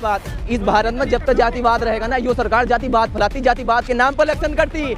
बात, इस भारत में जब तक जातिवाद रहेगा ना, यो सरकार जातिवाद फैलाती, जातिवाद के नाम पर इलेक्शन करती।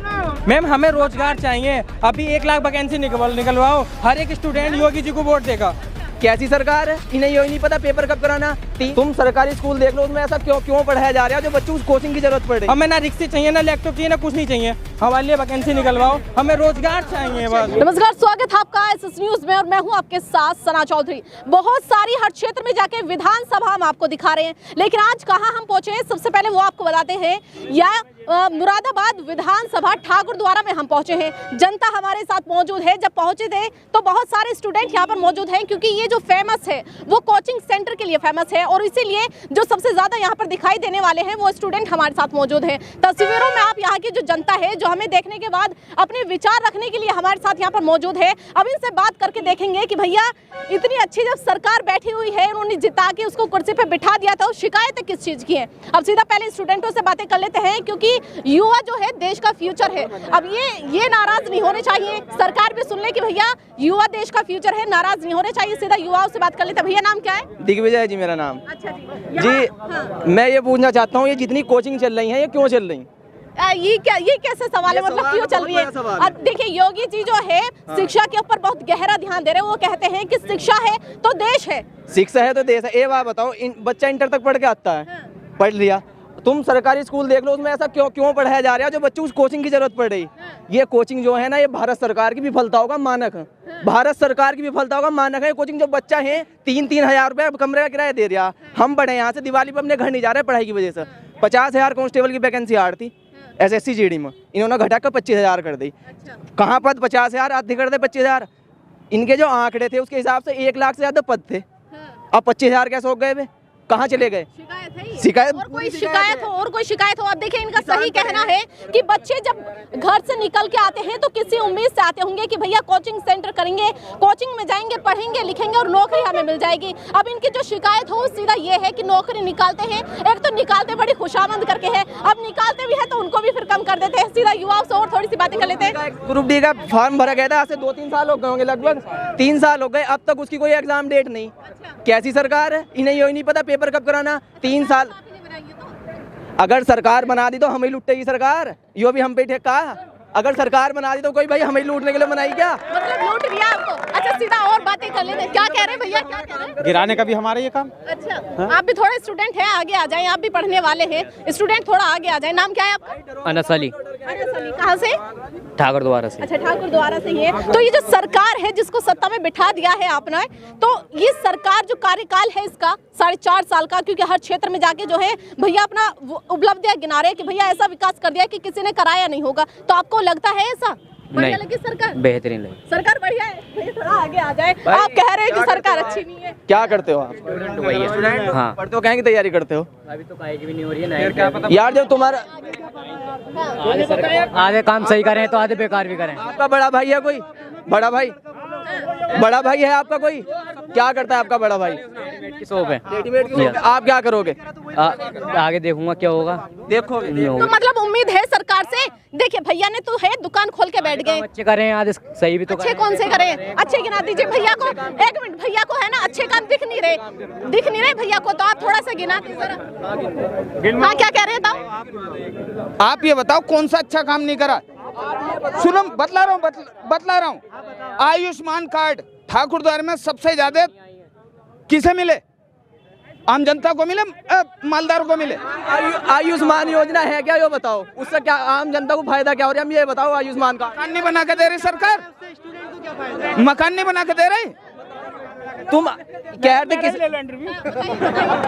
मैम हमें रोजगार चाहिए, अभी 1 लाख वैकेंसी निकलवाओ, हर एक स्टूडेंट योगी जी को वोट देगा। कैसी सरकार है, इन्हें यही नहीं पता पेपर कब कराना। तुम सरकारी स्कूल देख लो, उसमें ऐसा क्यों पढ़ाया जा रहा है जो बच्चों को कोचिंग की जरूरत पड़ रही है। हमें ना रिक्शे चाहिए, ना लैपटॉप चाहिए, ना कुछ नहीं चाहिए, हमारे लिए वैकेंसी निकलवाओ, हमें रोजगार चाहिए बस। नमस्कार, स्वागत है आपका एसएस न्यूज में और मैं हूं आपके साथ सना चौधरी। बहुत सारी हर क्षेत्र में जाके विधानसभा हम आपको दिखा रहे हैं, लेकिन आज कहां हम पहुंचे हैं सबसे पहले वो आपको बताते हैं। या मुरादाबाद विधानसभा ठाकुरद्वारा में हम पहुंचे हैं। जनता हमारे साथ मौजूद है। जब पहुंचे थे तो बहुत सारे स्टूडेंट यहाँ पर मौजूद हैं, क्योंकि ये जो फेमस है वो कोचिंग सेंटर के लिए फेमस है और इसीलिए जो सबसे ज्यादा यहाँ पर दिखाई देने वाले हैं वो स्टूडेंट हमारे साथ मौजूद हैं। तस्वीरों में आप यहाँ की जो जनता है जो हमें देखने के बाद अपने विचार रखने के लिए हमारे साथ यहाँ पर मौजूद है। अब इनसे बात करके देखेंगे कि भैया इतनी अच्छी जब सरकार बैठी हुई है, उन्होंने जिता के उसको कुर्सी पे बिठा दिया था, शिकायतें किस चीज की है। अब सीधा पहले स्टूडेंटों से बातें कर लेते हैं, क्योंकि युवा जो है देश का फ्यूचर है। अब ये नाराज नहीं होने चाहिए, सरकार भी सुन ले कि भैया युवा देश का फ्यूचर है, नाराज नहीं होने चाहिए। सीधा युवाओं से बात कर लेते हैं। भैया नाम क्या है? दिग्विजय जी मेरा नाम। अच्छा जी हाँ। मैं ये पूछना चाहता हूँ, ये जितनी कोचिंग चल रही है ये क्यों चल रही? ये कैसे सवाल है, मतलब क्यों चल रही है? देखिए योगी जी जो है शिक्षा के ऊपर बहुत गहरा ध्यान दे रहे हैं। वो कहते हैं कि शिक्षा है तो देश है, शिक्षा है तो देश है। ये बात बताओ, बच्चा इंटर तक पढ़ के आता है, पढ़ लिया, तुम सरकारी स्कूल देख लो, उसमें ऐसा क्यों पढ़ाया जा रहा है जो बच्चों को कोचिंग की जरूरत पड़ रही। ये कोचिंग जो है ना, ये भारत सरकार की विफलताओं का मानक है। भारत सरकार की विफलताओं का मानक है कोचिंग। जो बच्चा है 3-3 हजार रुपये कमरे का किराया दे रहा। हम पढ़े यहाँ से दिवाली पर अपने घर नहीं जा रहे पढ़ाई की वजह से। 50,000 कांस्टेबल की वैकेंसी आ रही थी SSC GD में, इन्होंने घटा कर 25,000 कर दी। कहाँ पद 50,000 आधे कर दे 25,000। इनके जो आंकड़े थे उसके हिसाब से 1 लाख से ज्यादा पद थे, अब 25,000 कैसे हो गए? कहाँ चले गए? शिकायत और कोई शिकायत हो। अब देखिए इनका सही कहना है कि बच्चे जब घर से निकल के आते हैं तो किसी उम्मीद से आते होंगे कि भैया कोचिंग सेंटर करेंगे, कोचिंग में जाएंगे, पढ़ेंगे, लिखेंगे और नौकरी हमें मिल जाएगी। अब इनकी जो शिकायत हो सीधा ये है कि नौकरी निकालते हैं, एक तो निकालते बड़ी खुशामंद करके है, अब निकालते भी है तो उनको भी फिर कम कर देते हैं। सीधा युवाओं से और थोड़ी सी बातें कर लेते हैं। ग्रुप डी का फॉर्म भरा गया था, आज से 2-3 साल हो गए होंगे, लगभग 3 साल हो गए, अब तक उसकी कोई एग्जाम डेट नहीं। कैसी सरकार है, इन्हें यही नहीं पता पेपर कब कराना। 3 साल अगर सरकार बना दी तो हमें लुटेगी सरकार, यो भी हम पे ठेका। अगर सरकार बना दी तो कोई भाई हमें लूटने के लिए बनाई क्या? मतलब लूट दिया आपको। अच्छा सीधा और बातें कर लेते हैं। क्या कह रहे हैं भैया, क्या कह रहे हैं? गिराने का भी हमारा ये काम। अच्छा आप भी थोड़े स्टूडेंट हैं, आगे आ जाएं, आप भी पढ़ने वाले हैं। स्टूडेंट थोड़ा आगे आ जाएं। नाम क्या है आपका? अनस अली। कहाँ से? ठाकुरद्वारा से। अच्छा ठाकुरद्वारा से ही है। तो ये जो सरकार है जिसको सत्ता में बिठा दिया है आपने, तो ये सरकार जो कार्यकाल है इसका 4.5 साल का, क्योंकि हर क्षेत्र में जाके जो है भैया अपना उपलब्धियां गिना रहे हैं कि भैया ऐसा विकास कर दिया कि किसी ने कराया नहीं होगा। तो आपको लगता है ऐसा? बढ़िया लगी सरकार? बेहतरीन लगी सरकार, बढ़िया है। भैया थोड़ा आगे आ जाए। आप कह रहे हैं कि सरकार अच्छी नहीं है। क्या करते हो आप? स्टूडेंट। हाँ पढ़ते हो, कहीं की तैयारी करते हो? अभी तो काहे की भी नहीं हो रही है यार। जब तुम्हारा आधे काम सही करें तो आधे बेकार भी करें। आपका बड़ा भाई है कोई? बड़ा भाई है आपका कोई? क्या करता है आपका बड़ा भाई? की शॉप है। आप क्या करोगे? आगे देखूंगा क्या होगा, देखोगे। तो मतलब उम्मीद है सरकार से। देखिए भैया ने तो है दुकान खोल के बैठ गए। अच्छे करें, आधे सही भी तो अच्छे कौन से करें? अच्छे गिना दीजिए भैया को। 1 मिनट, भैया को है ना अच्छे काम दिख नहीं रहे भैया को, तो आप थोड़ा सा गिना दीजिए। हाँ क्या कह रहे हैं? आप ये बताओ कौन सा अच्छा काम नहीं करा? सुनो बतला रहा हूँ। आयुष्मान कार्ड ठाकुरद्वारा में सबसे ज्यादा किसे मिले? आम जनता को मिले, मालदारों को मिले? आयुष्मान योजना है क्या, ये बताओ। उससे क्या आम जनता को फायदा क्या हो रहा है? हम ये बताओ। आयुष्मान कार्ड मकान नहीं बना के दे रही सरकार, मकान नहीं बना के दे रही। तुम कह रहे किस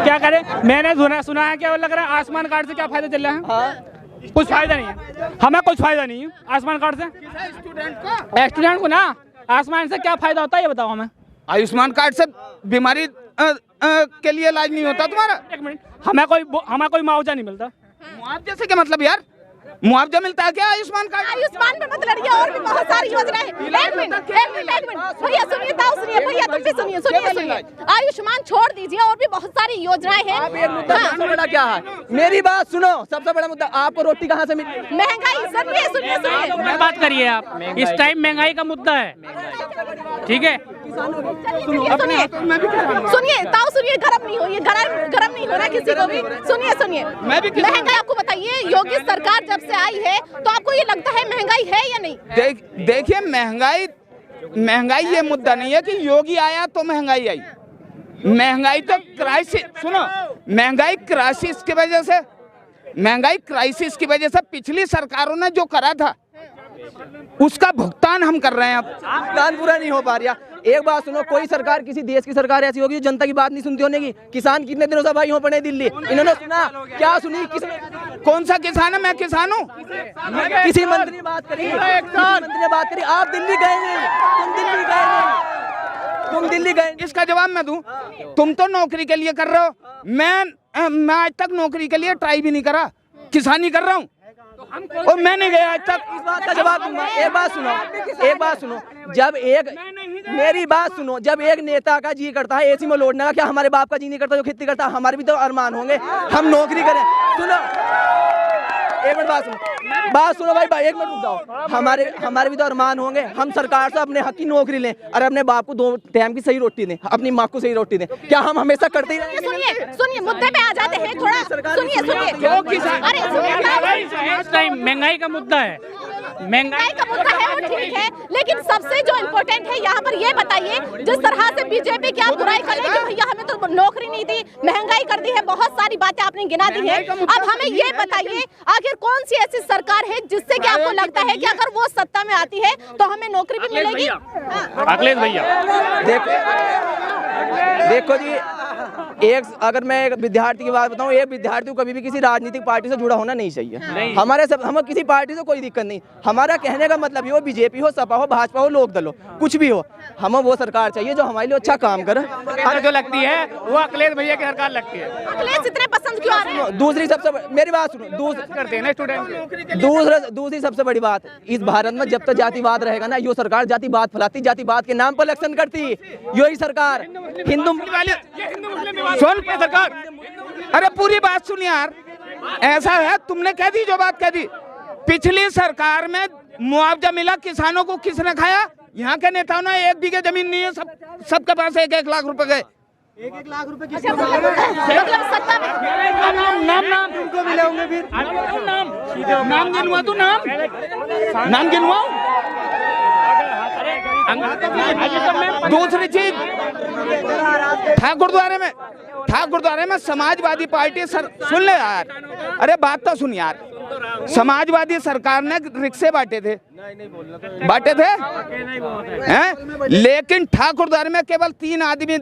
क्या करें? मैंने सुना है क्या लग रहा है आयुष्मान कार्ड से क्या फायदा चल रहा है? हाँ। कुछ फायदा नहीं है, हमें कुछ फायदा नहीं है आयुष्मान कार्ड से। स्टूडेंट को ना आयुष्मान से क्या फायदा होता है ये बताओ हमें। आयुष्मान कार्ड से बीमारी के लिए इलाज नहीं होता तुम्हारा? 1 मिनट, हमें कोई मुआवजा नहीं मिलता। मुआवजे से क्या मतलब यार? मुआवजा मिलता है क्या आयुष्मान कार्ड? आयुष्मान पे मत लड़िए, और भी बहुत सारी योजनाएं हैं। एक मिनट भैया सुनिए, भैया तुम भी सुनिए। आयुष्मान छोड़ दीजिए, और भी बहुत सारी योजनाएं हैं। सबसे बड़ा क्या है? मेरी बात सुनो, सबसे बड़ा मुद्दा आपको रोटी कहाँ से मिली? महंगाई। सुनिए बात करिए आप, इस टाइम महंगाई का मुद्दा है। ठीक है। सुनिए ताऊ, सुनिए, गरम नहीं हो, ये गरम नहीं हो रहा किसी को भी। सुनिए महंगाई आपको बताइए, योगी सरकार जब से आई है तो आपको ये लगता है महंगाई है या नहीं? देखिए, महंगाई ये मुद्दा नहीं है कि योगी आया तो महंगाई आई। महंगाई तो क्राइसिस, सुनो, महंगाई क्राइसिस की वजह से पिछली सरकारों ने जो करा था उसका भुगतान हम कर रहे हैं। अब भुगतान पूरा नहीं हो पा रहा। एक बात सुनो, कोई सरकार, किसी देश की सरकार ऐसी होगी जो जनता की बात नहीं सुनती होने की। किसान कितने दिनों से भाई हो पड़े दिल्ली, इन्होंने सुना क्या सुनी? कौन सा किसान है? मैं किसान हूँ। किसी मंत्री ने बात करी, आप दिल्ली गए नहीं, तुम दिल्ली गए। इसका जवाब मैं दूं? तुम तो नौकरी के लिए कर रहे हो, मैं आज तक नौकरी के लिए ट्राई भी नहीं करा, किसानी कर रहा हूँ और मैं नहीं गया आज तक। इस बात का जवाब दूंगा। एक बात सुनो, मेरी बात सुनो, जब एक नेता का जी करता है एसी में लौटने का, क्या हमारे बाप का जी नहीं करता जो खेती करता? हमारे भी तो अरमान होंगे, हम नौकरी करें। सुनो, एक मिनट बात सुनो भाई, एक मिनट रुक जाओ। हमारे भी तो अरमान होंगे, हम सरकार से अपने हक की नौकरी लें और अपने बाप को 2 टाइम की सही रोटी दें, अपनी माँ को सही रोटी दें। क्या हम हमेशा करते ही रहेंगे? सुनिए मुद्दे पे आ जाते हैं थोड़ा। सुनिए महंगाई का मुद्दा है, महंगाई का मुद्दा है वो ठीक है, लेकिन सबसे जो इम्पोर्टेंट है यहाँ पर ये बताइए, जिस तरह से बीजेपी की आप बुराई करें कि भैया हमें तो नौकरी नहीं दी, महंगाई कर दी है, बहुत सारी बातें आपने गिना दी है। अब हमें ये बताइए, आखिर कौन सी ऐसी सरकार है जिससे कि आपको लगता है कि अगर वो सत्ता में आती है तो हमें नौकरी भी मिलेगी? अखिलेश भैया, देखो जी, अगर मैं एक विद्यार्थी की बात बताऊं, एक विद्यार्थी को कभी भी किसी राजनीतिक पार्टी से जुड़ा होना नहीं चाहिए। हमें किसी पार्टी से कोई दिक्कत नहीं। हमारा कहने का मतलब ये हो, बीजेपी हो, सपा हो, भाजपा हो, लोकदल हो, कुछ भी हो, हमें वो सरकार चाहिए जो हमारे लिए अच्छा काम करे। जो लगती है वो अखिलेश भैया की सरकार लगती है। अखिलेश इतने पसंद क्यों आ रहे हैं? दूसरी सबसे, मेरी बात सुनो, दूसरी सबसे बड़ी बात, इस भारत में जब तक जातिवाद रहेगा ना, यो सरकार जातिवाद फैलाती, जातिवाद के नाम पर इलेक्शन करती, यही सरकार हिंदू सुन सरकार, अरे पूरी बात सुन यार। ऐसा है, तुमने कह दी जो बात कह दी। पिछली सरकार में मुआवजा मिला किसानों को, किसने खाया? यहाँ के नेताओं ने। 1 बीघे जमीन नहीं है, सबके पास 1-1 लाख रुपए गए। 1-1 लाख रुपए मतलब सत्ता में नाम तुमको मिले होंगे, फिर नाम गिनवा तू, नाम गिनवा। दूसरी चीज, गुरुद्वारे में समाजवादी पार्टी सुन ले यार, अरे बात तो सुन यार। समाजवादी सरकार ने रिक्शे बांटे थे हैं? लेकिन ठाकुरद्वारे में केवल 3 आदमी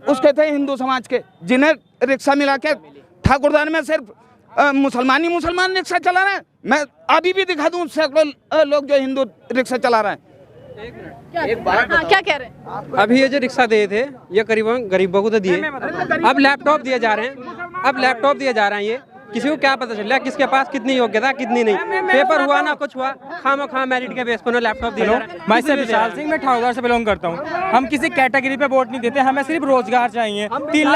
उसके थे हिंदू समाज के, जिन्हें रिक्शा मिला के। ठाकुरद्वारे में सिर्फ मुसलमान रिक्शा चला रहे हैं। मैं अभी भी दिखा दूं सैकड़ों लोग जो हिंदू रिक्शा चला रहे हैं। क्या कह रहे हैं? अभी ये जो रिक्शा दिए थे, ये करीबन गरीबों को तो दिए, अब लैपटॉप दिए जा रहे हैं। ये किसी को क्या पता चल रहा है किसके पास कितनी योग्यता कितनी नहीं। पेपर हुआ ना कुछ हुआ, खामखा मेरिट के बेस पर लैपटॉप दिया। मैं से विशाल सिंह, मैं ठाकुरद्वार से बिलोंग करता हूँ। हम किसी कैटेगरी पे वोट नहीं देते, हमें सिर्फ रोजगार चाहिए। 3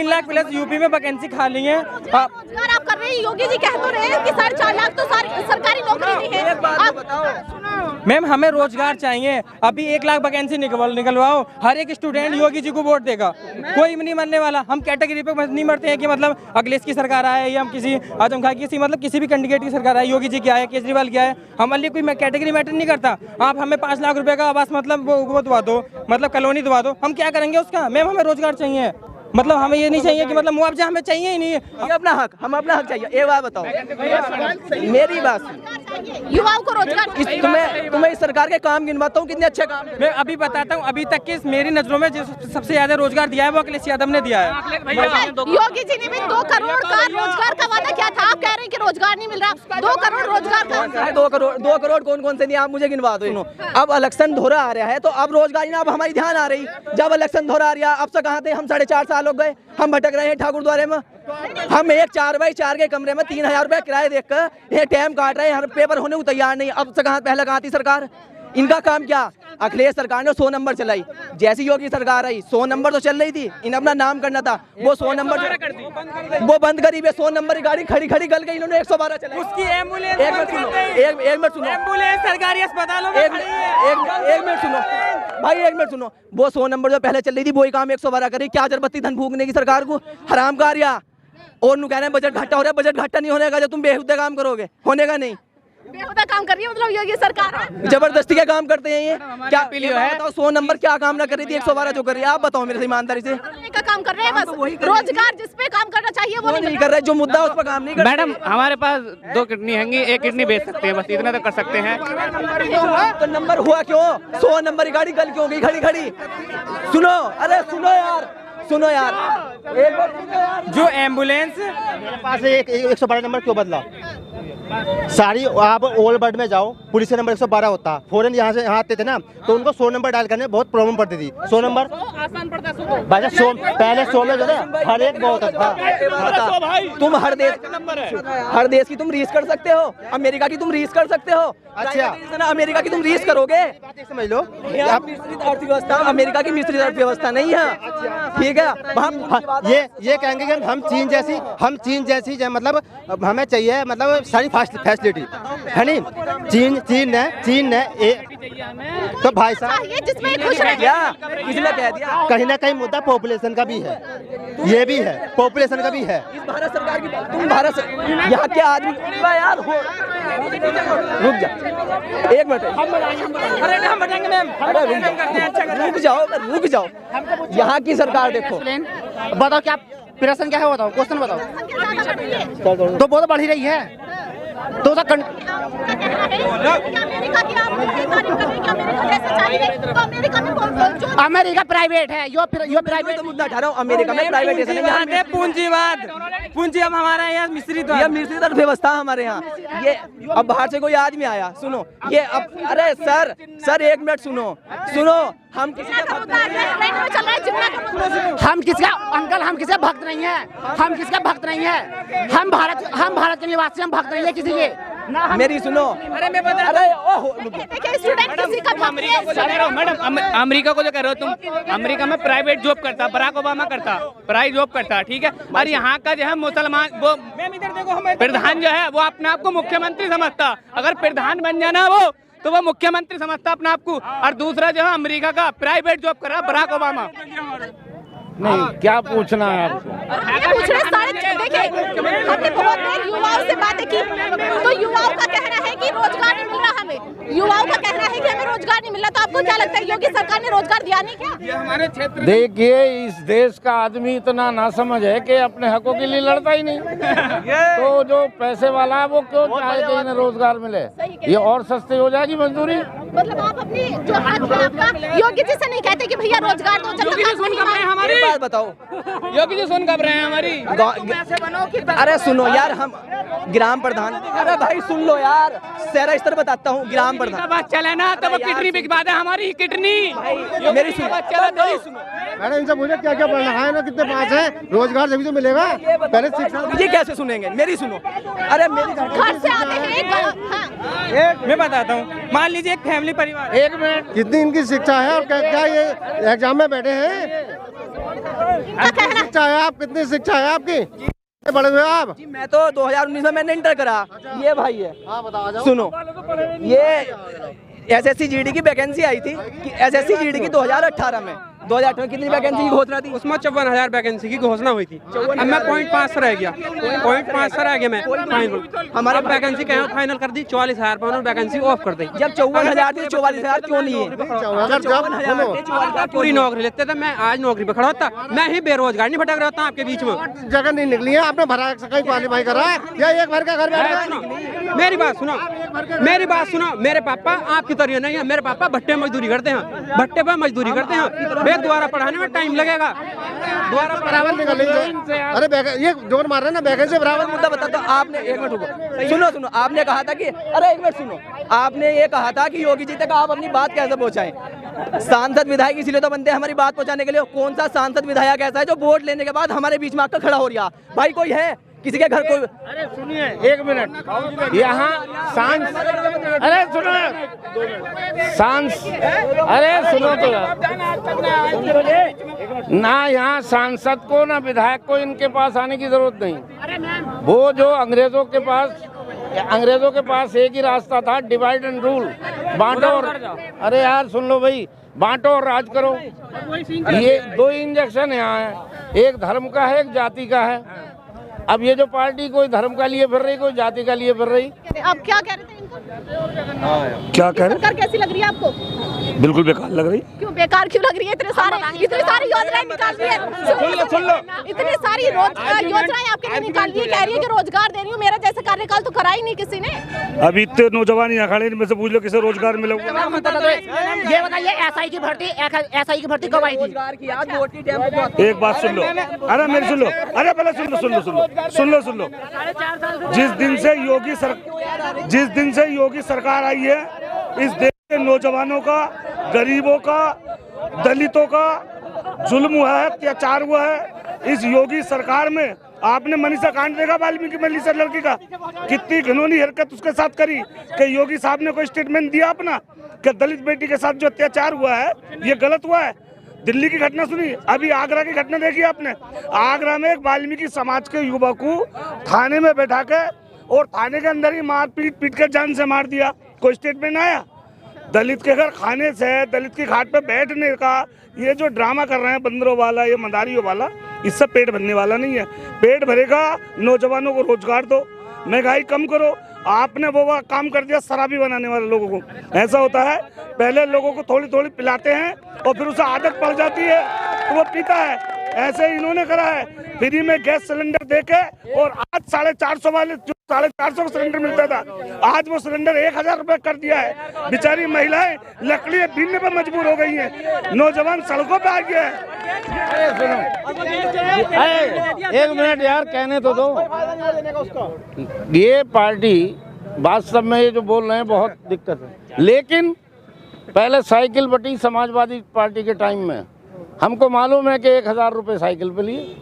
लाख प्लस यूपी में वैकेंसी खाली है। रोजगार आप कर रहे हैं, योगी जी कह तो रहे हैं कि 4.5 लाख तो सरकारी नौकरी नहीं है। आप बताओ मैम, हमें रोजगार चाहिए। अभी 1 लाख वैकेंसी निकलवाओ, हर एक स्टूडेंट योगी जी को वोट देगा, कोई नहीं मरने वाला। हम कैटेगरी पे नहीं मरते हैं कि मतलब अखिलेश की सरकार आए या हम किसी आजम खान की, मतलब किसी भी कैंडिडेट की सरकार आए, योगी जी की आए, केजरीवाल की आए, हमारे लिए कोई कैटेगरी मैटर नहीं करता। आप हमें 5 लाख रुपए का आवास मतलब वो दवा दो, मतलब कॉलोनी दवा दो, हम क्या करेंगे उसका? मैम हमें रोजगार चाहिए, मतलब हमें ये नहीं चाहिए कि मतलब मुआवजा हमें चाहिए ही नहीं है। हम अपना हक चाहिए। एक बात बताओ, मेरी बात, युवाओं को रोजगार। तुम्हें इस सरकार के काम गिनवाता हूँ, कितने अच्छे काम। मैं अभी बताता हूँ, अभी तक की मेरी नजरों में जो सबसे ज्यादा रोजगार दिया है वो अखिलेश यादव ने दिया है। योगी जी ने भी 2 करोड़ का रोजगार का वादा किया था, आप कह रहे हैं कि रोजगार नहीं मिल रहा। 2 करोड़ रोजगार का, 2 करोड़ कौन से दिए? आप मुझे गिनवा दो। अब इलेक्शन धोरा आ रहा है तो अब रोजगारी ना अब हमारी ध्यान आ रही। जब इलेक्शन धोरा आ रहा, अब से कहाँ थे हम? 4.5 साल हो गए हम भटक रहे हैं ठाकुरद्वारे में। हम एक 4x4 के कमरे में 3000 रुपए किराए देकर ये टाइम काट रहे हैं, हर पेपर होने को तैयार नहीं। अब से कहाँ थी सरकार? इनका काम क्या? अखिलेश सरकार ने 100 नंबर चलाई, जैसी योगी सरकार आई 100 नंबर तो चल रही थी, इन अपना नाम करना था, वो 100 नंबर वो बंद करी। 100 नंबर की गाड़ी खड़ी खड़ी गल गई, इन्होंने 112 चलाई। उसकी एम्बुलेंस एक मिनट सुनो, एक मिनट सुनो, एम्बुलेंस सरकारी अस्पतालों में एक खड़ी है। मिनट सुनो भाई, एक मिनट सुनो। वो 100 नंबर जो पहले चल रही थी वही काम 112 करी। क्या जरूरत थी धन फूकने की सरकार को? हराम कार्या। और नु कहना है बजट घाटा हो रहा है, बजट घाटा नहीं होने का जब तुम बेहुदा काम करोगे, होने का नहीं। बेहुदा काम कर रही है मतलब योगी सरकार है। जबरदस्ती का काम करते हैं ये। क्या बताओ 100 नंबर क्या काम ना कर रही थी, 112 जो कर रही है? आप बताओ मेरे से ईमानदारी से। का काम कर रहे हैं, बस रोजगार जिस पे काम करना चाहिए वो नहीं कर रहे, जो मुद्दा है उस पर काम नहीं कर रहे। मैडम हमारे पास 2 किडनी हैंगी, 1 किडनी बेच सकते हैं, बस इतना तो कर सकते हैं। तो नंबर हुआ क्यों? 100 नंबर की गाड़ी गल क्यों गई खड़ी खड़ी? सुनो, अरे सुनो यार, सुनो यार, एक बार सुनो यार। जो एम्बुलेंस पास 112 नंबर क्यों बदला? सारी आप ओल्ड बर्ड में जाओ, पुलिस का नंबर 112 होता। फौरन यहाँ से यहाँ आते थे ना, तो उनको 100 नंबर डायल करने में बहुत प्रॉब्लम पड़ती थी। 100 नंबर भाई 100 पहले 100 में जो है हर एक बहुत था। तुम हर देश की तुम रीस कर सकते हो, अमेरिका की तुम रीस कर सकते हो। अच्छा, अमेरिका की तुम रीस करोगे? समझ लो आप मिश्रित अर्थव्यवस्था, अमेरिका की मिश्रित अर्थव्यवस्था नहीं है, ठीक है। ये कहेंगे कि हम चीन जैसी मतलब हमें चाहिए मतलब सारी फैसिलिटी है नहीं। चीन ने तो भाई साहब जिसमें खुश रहे। किसने कह दिया? कहीं ना कहीं मुद्दा पॉपुलेशन का भी है, ये भी है, पॉपुलेशन का भी है। इस भारत सरकार की तुम यहाँ के आदमी यार हो, रुक जा एक मिनट, अरे हम बताएंगे मैम, रुक जाओ। यहाँ की सरकार देखो, बताओ क्या प्रश्न क्या है, बताओ क्वेश्चन बताओ। तो बहुत बढ़ ही रही है तो अमेरिका प्राइवेट है, यो प्राइवेट तो मुद्दा उठा रहा हूँ। अमेरिका में प्राइवेटाइजेशन है, यहाँ पूंजीवाद हमारे यहाँ मिश्रित मिश्रित अर्थव्यवस्था हमारे यहाँ। ये अब बाहर से कोई आदमी आया, सुनो ये अब, अरे सर 1 मिनट सुनो, हम किसी का भक्त नहीं है, हम भारत के निवासी, हम भक्त नहीं है किसी के। मेरी सुनो, अरे मैं बता, मैडम अमेरिका को जो कह रहे हो तुम, अमेरिका में प्राइवेट जॉब करता, बराक ओबामा करता, प्राइवेट जॉब करता, ठीक है। और यहाँ का जो है मुसलमान वो प्रधान जो है वो अपने आप को मुख्यमंत्री समझता। अगर प्रधान बन जाना वो तो वो मुख्यमंत्री समझता अपने आप को। और दूसरा जो है अमेरिका का प्राइवेट जॉब कर रहा बराक ओबामा। नहीं, क्या पूछना है आपको? देखिए, हमने बहुत देर युवाओं से बातें की, तो युवाओं का कहना है कि रोजगार नहीं मिल रहा हमें, युवाओं का कहना है कि हमें रोजगार नहीं मिल रहा। तो आपको क्या लगता है योगी सरकार ने रोजगार दिया नहीं क्या? ये हमारे क्षेत्र, देखिए इस देश का आदमी इतना ना समझ है कि अपने हकों के लिए लड़ता ही नहीं। तो जो पैसे वाला है वो क्यों चाहे कि इन्हें रोजगार मिले? ये और सस्ती हो जाएगी मजदूरी। मतलब आप अपनी जो हक है आपका योगी जी से नहीं कहते कि भैया रोजगार दो, हमारी बात बताओ, योगी जी सुन कब रहे हैं हमारी? अरे सुनो यार, हम ग्राम प्रधान, अरे भाई सुन लो यार, शहरा स्तर बताता हूँ। ग्राम प्रधान बात चले ना तो वो किडनी बिकवा दे हमारी किडनी। मेरी सुनो, मैडम इनसे पूछे क्या क्या पढ़ना है ना, कितने पास है, रोजगार जब तो मिलेगा। पहले शिक्षा ये कैसे सुनेंगे? मेरी सुनो, अरे मेरी घर से आते हैं। मैं बताता हूँ, मान लीजिए एक फैमिली परिवार, 1 मिनट, कितनी इनकी शिक्षा है और क्या ये एग्जाम में बैठे हैं? शिक्षा है आप, कितनी शिक्षा है आपकी? बड़े हुए आप? मैं तो 2019 में मैंने इंटर करा। ये भाई है, सुनो, ये SSC GD की वैकेंसी आई थी कि SSC GD की 2018 में 2008 में कितनी वैकेंसी की घोषणा थी? उसमें 54,000 वैकेंसी की घोषणा हुई थी। अब मैं 0.5 से रह गया, 0.5 से रह गया मैं फाइनल। हमारे वैकेंसी कहीं फाइनल कर दी, 44,000 पर उन्होंने वैकेंसी ऑफ कर दी। जब 54,000 थी, 44,000 क्यों लिए? 54,000 पूरी नौकरी लेते थे, मैं आज नौकरी पे खड़ा होता, मैं ही बेरोजगार नहीं भटक रहा होता आपके बीच में। जगह नहीं निकली है, आपने भरा कहीं क्वालिफाई करा है या एक भर का घर में? मेरी बात सुनो, मेरे पापा आपकी तरह नहीं है, मेरे पापा भट्टे मजदूरी करते हैं, भट्टे पर मजदूरी करते हैं। वे दोबारा पढ़ाने में टाइम लगेगा, दोबारा बराबर निकल रही है। अरे ये जोर मार रहे हैं ना, वैकेंसी बराबर। मुद्दा बता दो आपने, 1 मिनट रुको, सुनो, आपने कहा था कि, अरे 1 मिनट सुनो, आपने ये कहा था कि योगी जी तक आप अपनी बात कैसे पहुंचाएं? सांसद विधायक इसीलिए तो बनते हैं हमारी बात पहुंचाने के लिए। कौन सा सांसद विधायक ऐसा है जो वोट लेने के बाद हमारे बीच में आकर खड़ा हो रहा? भाई कोई है किसी के घर को। अरे सुनिए 1 मिनट, यहाँ सांस, अरे सुनो अरे सुनो तो ना, यहाँ सांसद को ना विधायक को इनके पास आने की जरूरत नहीं। वो जो अंग्रेजों के पास एक ही रास्ता था, डिवाइड एंड रूल, बांटो और, अरे यार सुन लो भाई, बांटो और राज करो। ये 2 इंजेक्शन यहाँ है, एक धर्म का है, एक जाति का है। अब ये जो पार्टी कोई धर्म का लिए फिर रही, कोई जाति का लिए फिर रही। आप क्या कह रहे थे इनको? क्या कह रहे? सरकार कैसी लग रही है आपको? बिल्कुल बेकार लग रही। क्यों बेकार क्यों लग रही है? इतनी सारी योजनाएं निकाल दी है। सुन लो। इतनी सारी योजनाएं आपके लिए निकाल दी है, कह रही है कि रोजगार दे रही हूँ। मेरा जैसे कार्यकाल तो करा ही नहीं किसी ने। अभी इतने नौजवान यहाँ खड़े, इनमें से पूछ लो किसे रोजगार मिला। ये बताइए एसआई की भर्ती कब आई थी? एक बात सुन लो, अरे मेरी सुन लो, अरे पहले सुन लो। जिस दिन से योगी सरकार आई है, इस देश के नौजवानों का, गरीबों का, दलितों का जुल्म हुआ है, अत्याचार हुआ है। इस योगी सरकार में आपने मनीषा कांड देखा, वाल्मीकि मनीषा लड़की का, कितनी घिनौनी हरकत उसके साथ करी कि योगी साहब ने कोई स्टेटमेंट दिया अपना कि दलित बेटी के साथ जो अत्याचार हुआ है ये गलत हुआ है। दिल्ली की घटना सुनी, अभी आगरा की घटना देखी आपने। आगरा में एक वाल्मीकि समाज के युवक को थाने में बैठा के और थाने के अंदर ही मार पीट कर जान से मार दिया। कोई स्टेटमेंट आया? दलित के घर खाने से, दलित की घाट पे बैठने का ये जो ड्रामा कर रहे हैं बंदरों वाला, ये मदारियों वाला, इससे पेट भरने वाला नहीं है। पेट भरेगा, नौजवानों को रोजगार दो, महंगाई कम करो। आपने वो काम कर दिया शराबी बनाने वाले लोगों को। ऐसा होता है, पहले लोगों को थोड़ी थोड़ी पिलाते हैं और फिर उसे आदत पड़ जाती है तो वो पीता है। ऐसे इन्होंने करा है, फ्री में गैस सिलेंडर देके, और आज 450 वाले, जो 450 का सिलेंडर मिलता था, आज वो सिलेंडर 1000 रुपए कर दिया है। बेचारी महिलाएं लकड़ी बीनने पर मजबूर हो गई हैं, नौजवान सड़कों पे आ गया है। सुनो 1 मिनट यार, कहने तो दो। ये पार्टी वास्तव में ये जो बोल रहे हैं बहुत दिक्कत है, लेकिन पहले साइकिल बटी समाजवादी पार्टी के टाइम में, हमको मालूम है कि 1000 रुपये साइकिल पे लिए।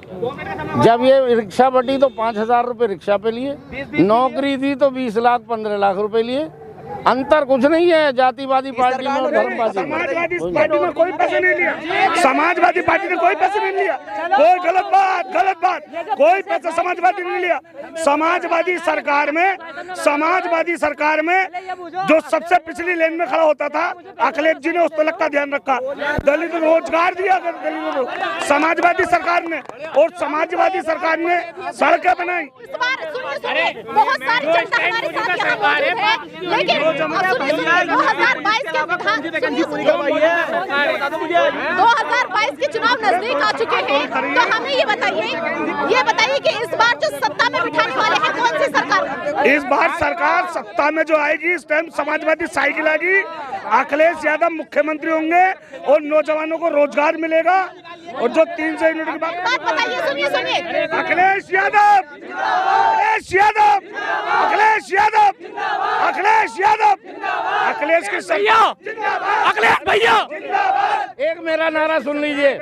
जब ये रिक्शा बटी तो 5000 रुपये रिक्शा पे लिए। नौकरी थी तो 20 लाख 15 लाख रुपए लिए। अंतर कुछ नहीं है जातिवादी पार्टी में और धर्मवादी। समाजवादी पार्टी में कोई पैसे नहीं लिया, समाजवादी पार्टी ने कोई पैसे नहीं लिया। कोई गलत बात, कोई पैसा समाजवादी नहीं लिया। समाजवादी सरकार में जो सबसे पिछली लेन में खड़ा होता था, अखिलेश जी ने उस तलक का ध्यान रखा। दलित रोजगार दिया दलितों को समाजवादी सरकार ने, और समाजवादी सरकार ने सड़कें बनाई। बहुत सारी जनता हमारे साथ यहाँ मौजूद है, लेकिन 2022 के चुनाव नजदीक आ चुके हैं, तो हमें ये बताइए कि इस बार जो सत्ता में बिठाने वाले हैं कौन सी सरकार? इस बार सरकार सत्ता में जो आएगी, इस टाइम समाजवादी साइकिल आएगी, अखिलेश यादव मुख्यमंत्री होंगे और नौजवानों को रोजगार मिलेगा। और जो 300 यूनिट की बात बताइए, सुनिए अखिलेश की अखिलेश भैया, एक मेरा नारा सुन लीजिए।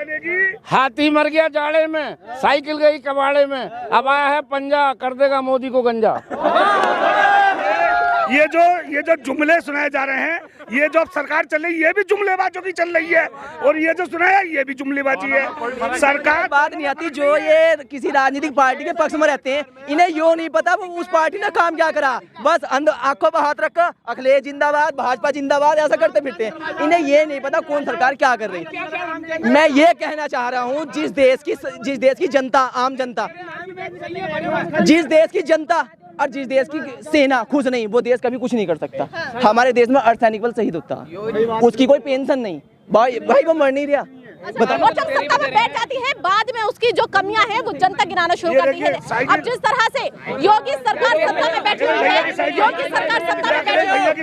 हाथी मर गया जाड़े में, साइकिल गई कबाड़े में, अब आया है पंजा, कर देगा मोदी को गंजा। ये जो जुमले सुनाए जा रहे हैं, ये जो अब सरकार चल रही है, ये भी जुमलेबाजों की चल रही है, और ये जो सुनाया ये भी जुमलेबाजी है। सरकार बात नहीं आती, जो ये किसी राजनीतिक पार्टी के पक्ष में रहते हैं, इन्हें यो नहीं पता वो उस पार्टी ने काम क्या करा। बस आंखों पर हाथ रखा, अखिलेश जिंदाबाद, भाजपा जिंदाबाद, ऐसा करते फिरते हैं। इन्हें ये नहीं पता कौन सरकार क्या कर रही है। मैं ये कहना चाह रहा हूँ, जिस देश की जनता, आम जनता, जिस देश की जनता और जिस देश की सेना खुश नहीं, वो देश कभी कुछ नहीं कर सकता। हमारे देश में अर्धसैनिक बल शहीद होता, उसकी कोई पेंशन नहीं, भाई वो मर नहीं रहा। और जब सत्ता में बैठ जाती है, बाद में उसकी जो कमियां हैं वो जनता गिनाना शुरू करती है। अब जिस तरह से योगी सरकार सत्ता में बैठी हुई है, योगी सरकार सत्ता में बैठी हुई है,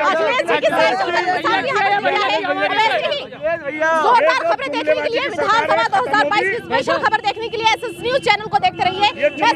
अखिलेश जी की साइकिल का नुकसान भी हमें मिला है। वैसे ही जोरदार खबरें देखने के लिए, विधानसभा 2022 की स्पेशल खबर देखने के लिए एसएस न्यूज चैनल को देखते रहिए। मैं